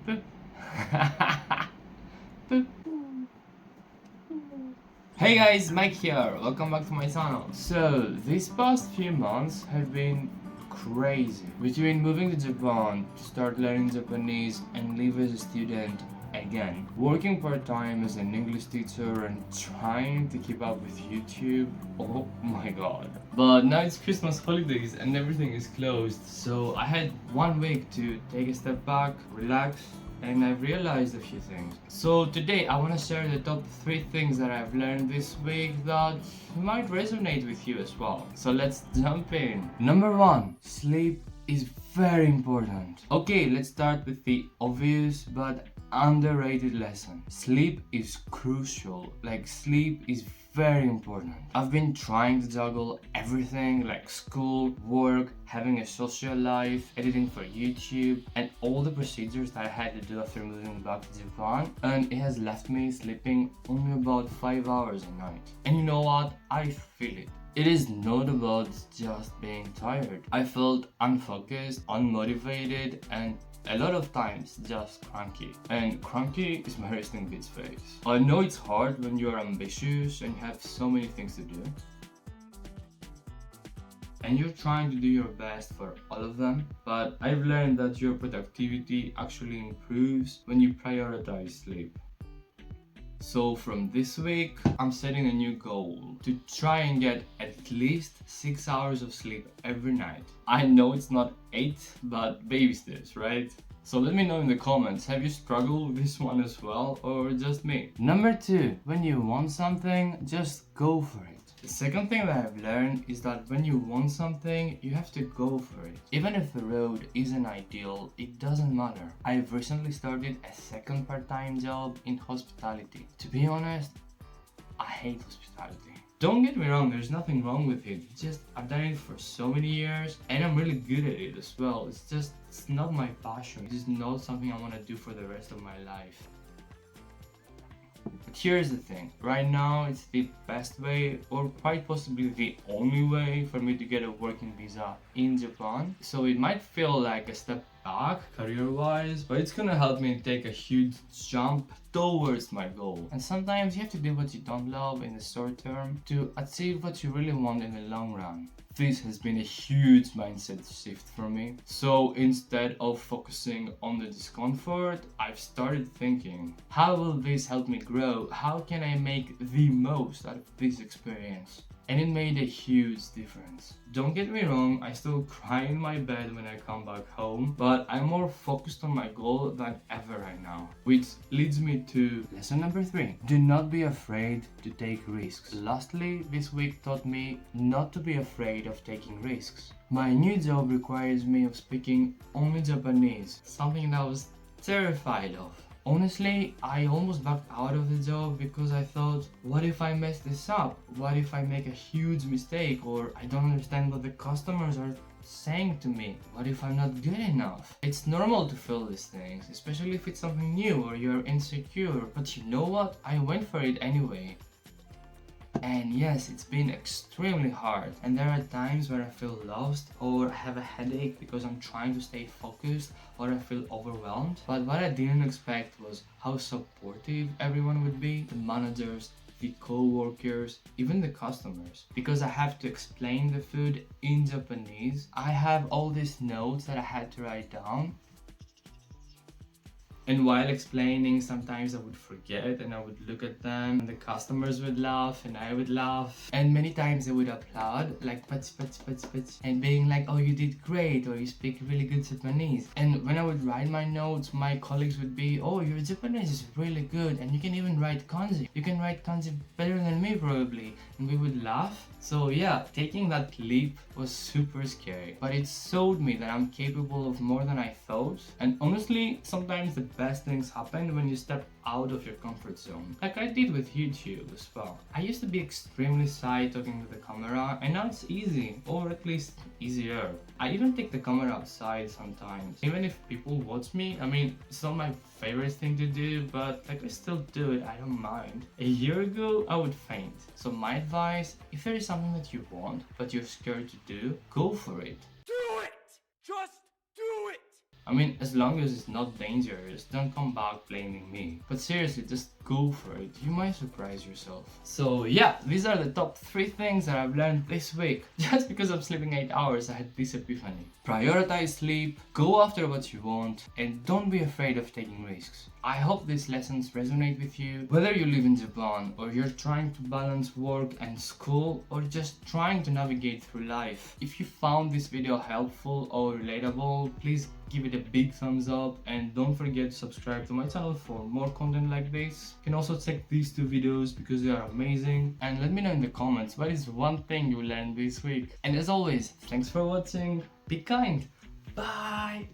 Boop. Boop. Hey guys, Mike here. Welcome back to my channel. So, these past few months have been crazy. Between moving to Japan to start learning Japanese and live as a student again, working part-time as an English teacher and trying to keep up with YouTube. Oh my god. But now it's Christmas holidays and everything is closed, so I had 1 week to take a step back, relax, and I've realized a few things. So today I want to share the top 3 things that I've learned this week that might resonate with you as well. So let's jump in. Number 1, sleep is very important. Okay, let's start with the obvious but underrated lesson. Sleep is crucial. Like, sleep is very important. I've been trying to juggle everything like school, work, having a social life, editing for YouTube, and all the procedures that I had to do after moving back to Japan, and it has left me sleeping only about 5 hours a night. And you know what? I feel it. It is not about just being tired. I felt unfocused, unmotivated, and a lot of times just cranky. And cranky is my resting bitch face. I know it's hard when you're ambitious and you have so many things to do, and you're trying to do your best for all of them, but I've learned that your productivity actually improves when you prioritize sleep. So from this week, I'm setting a new goal to try and get at least 6 hours of sleep every night. I know it's not 8, but baby steps, right? So let me know in the comments, have you struggled with this one as well, or just me? Number 2, when you want something, just go for it. The second thing that I've learned is that when you want something, you have to go for it. Even if the road isn't ideal, it doesn't matter. I've recently started a second part-time job in hospitality. To be honest, I hate hospitality. Don't get me wrong, there's nothing wrong with it. It's just I've done it for so many years and I'm really good at it as well. It's not my passion. It's not something I want to do for the rest of my life. But here's the thing, right now it's the best way, or quite possibly the only way, for me to get a working visa in Japan. So it might feel like a step back career-wise, but it's gonna help me take a huge jump towards my goal. And sometimes you have to do what you don't love in the short term to achieve what you really want in the long run. This has been a huge mindset shift for me. So instead of focusing on the discomfort, I've started thinking, how will this help me grow? How can I make the most out of this experience? And it made a huge difference. Don't get me wrong, I still cry in my bed when I come back home, but I'm more focused on my goal than ever right now. Which leads me to lesson number 3. Do not be afraid to take risks. Lastly, this week taught me not to be afraid of taking risks. My new job requires me of speaking only Japanese, something that I was terrified of. Honestly, I almost backed out of the job because I thought, what if I mess this up? What if I make a huge mistake, or I don't understand what the customers are saying to me? What if I'm not good enough? It's normal to feel these things, especially if it's something new or you're insecure. But you know what? I went for it anyway. And yes, it's been extremely hard, and there are times where I feel lost or have a headache because I'm trying to stay focused, or I feel overwhelmed. But what I didn't expect was how supportive everyone would be, the managers, the co-workers, even the customers. Because I have to explain the food in Japanese, I have all these notes that I had to write down. And while explaining, sometimes I would forget and I would look at them and the customers would laugh and I would laugh. And many times they would applaud, like pats, pats, pats, pats, and being like, oh, you did great, or you speak really good Japanese. And when I would write my notes, my colleagues would be, oh, your Japanese is really good and you can even write kanji. You can write kanji better than me probably. And we would laugh. So yeah, taking that leap was super scary, but it showed me that I'm capable of more than I thought. And honestly, sometimes the best things happen when you step out of your comfort zone, like I did with YouTube as well. I used to be extremely shy talking to the camera, and now it's easy, or at least easier. I even take the camera outside sometimes, even if people watch me. I mean, it's not my favorite thing to do, but like I still do it, I don't mind. A year ago, I would faint. So my advice, if there is something that you want, but you're scared to do, go for it. Do it! Just do it! I mean, as long as it's not dangerous, don't come back blaming me. But seriously, just go for it. You might surprise yourself. So yeah, these are the top 3 things that I've learned this week. Just because I'm sleeping 8 hours, I had this epiphany. Prioritize sleep, go after what you want, and don't be afraid of taking risks. I hope these lessons resonate with you, whether you live in Japan or you're trying to balance work and school or just trying to navigate through life. If you found this video helpful or relatable, please give it a big thumbs up and don't forget to subscribe to my channel for more content like this. You can also check these 2 videos because they are amazing, and let me know in the comments what is one thing you learned this week. And as always, thanks for watching, be kind, bye!